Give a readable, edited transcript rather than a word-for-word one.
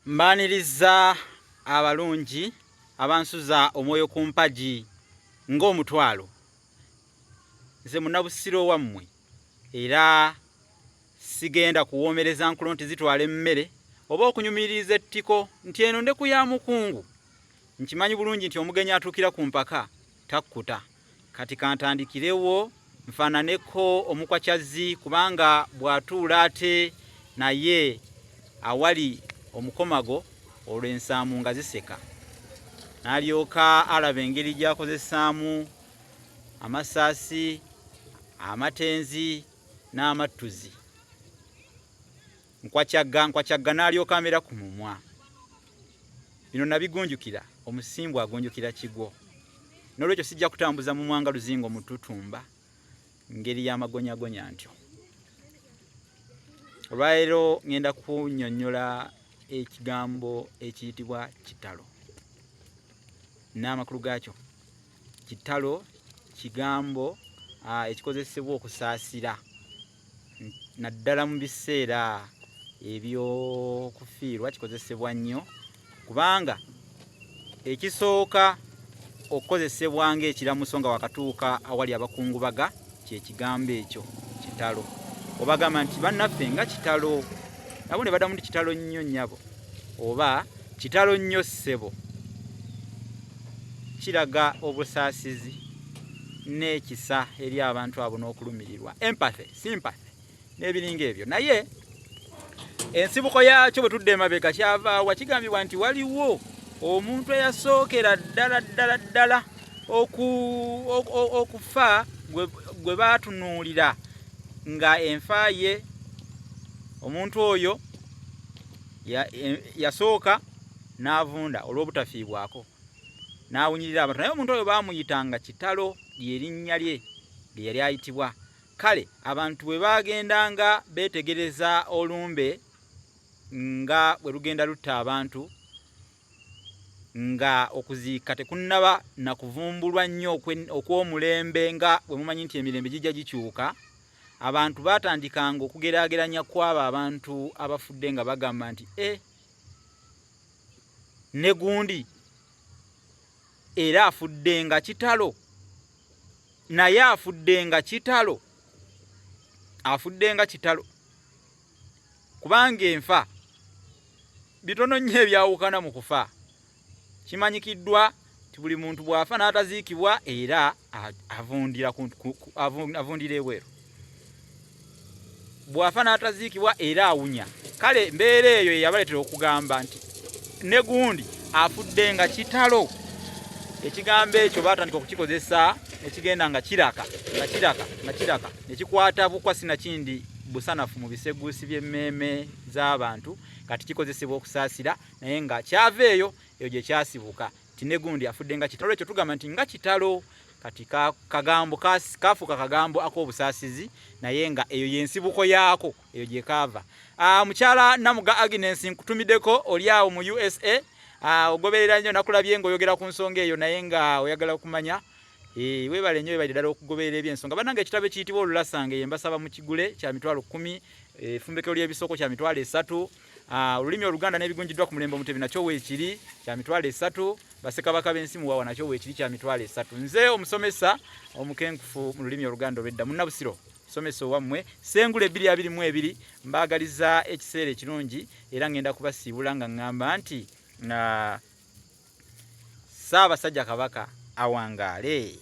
Mbaniriza abalungi abansuza omwoyo ku mpagi ng'omutwalo. Nze munabusiro wammwe era sigenda kuwoomereza nkulo nti zitwala emmere oba okunyumiriza ettiko nti eno ndeku ya mukungu. Nkimanyi bulungi nti omugenyi atuukira ku mpaka takkuta. Kati kantandikirewo nfaananeko omukwacyazi kubanga bw'atuula ate naye awali omukomago olw'ensaamu nga ziseka. N'alyoka alaba engeri gy'akozesaamu amasaasi, amatenzi n'amattuzi. Nkwacagga n'alyoka amera ku mumwa. Bino nabigunjukira, omusimbu agunjukira kigwo. N'olwekyo sijja kutambuza mu mwanga luzingo mututumba ngeri y'amagonyagonya ntyo. Olwaleero ngenda kunnyonnyola ekigambo ekiyitibwa kitalo. N'amakulu gaakyo. Kitalo kigambo ekikozesebwa okusaasira naddala mu biseera eby'okufiirwa kikozesebwa nnyo kubanga ekisooka okukozesebwa ng'ekiramuso nga wakatuuka awali abakungubaga kye kigambo ekyo kitalo. Obagamba nti bannaffe nga kitalo nabo ne baddamu nti kitalo nnyo nnyabo oba kitalo nnyo ssebo. Kiraga obusaasizi n'ekisa eri abantu abo n'okulumirirwa, empathy, sympathy n'ebiringa ebyo. Naye ensibuko yaakyo bwe tudde emabega kyavaawa kigambibwa nti waliwo omuntu eyasookera ddala okufa gwe baatunuulira nga enfa ye omuntu oyo yasooka n'avunda olw'obutafiibwako n'awunyirira abantu. Naye omuntu oyo baamuyitanga kitalo ly'erinnya lye lye yali ayitibwa. Kale abantu bwe baagendanga beetegereza olumbe nga bwe lugenda lutta abantu nga okuziika tekunnaba na kuvumbulwa nnyo okw'omulembe nga bwe mumanyi nti emirembe gijja gikyuka, abantu baatandikanga okugeraageranya kw'abo abantu abafudde nga bagamba nti ne gundi era afudde nga kitalo, naye afudde nga kitalo, afudde nga kitalo. Kubanga enfa bitono nnyo ebyawukana mu kufa. Kimanyikiddwa nti buli muntu bw'afa n'ataziikibwa era avundira ebweru. Bw'afa n'ataziikibwa era awunya. Kale mbeera eyo yabaleetera okugamba nti ne gundi afudde nga kitalo. Ekigambo ekyo baatandika okukikozesa ekigenda nga kiraka ne kikwata bukwasi na kindi busanafu mu biseguusi by'emmeeme z'abantu kati kikozesebwa okusaasira naye nga kyava eyo gye kyasibuka ti ne gundi afudde nga kitalo. Ekyo tugamba nti nga kitalo kati kagambo kafuuka kagambo ak'obusaasizi naye nga eyo y'ensibuko yaako eyo gye kaava. Mukyala Namuga Agnes nkutumiddeko oli awo mu USA. Ogoberera nnyo nakulabye ng'oyogera ku nsonga eyo naye nga oyagala kumanya weebale nnyo weebale ddala okugoberera ebyensonga. Bannange ekitabo ekiyitibwa Olulasange ye mbasaba mu kigule kya mitwalo 10, effumbekero ly'ebisoko kya mitwalo 3, olulimi Oluganda n'ebigunjiddwa ku mulembe Omutebi nakyo weekiri kya mitwalo 3, Bassekabaka b'ensi muwawa nakyo weekiri kya mitwalo 3. Nze omusomesa omukenkufu mu lulimi Oluganda olw'edda Munnabusiro somesa owammwe Sengule 222 mbaagaliza ekiseera ekirungi era ngenda kubasiibula nga ngamba nti Ssaabasajja Kabaka awangaale.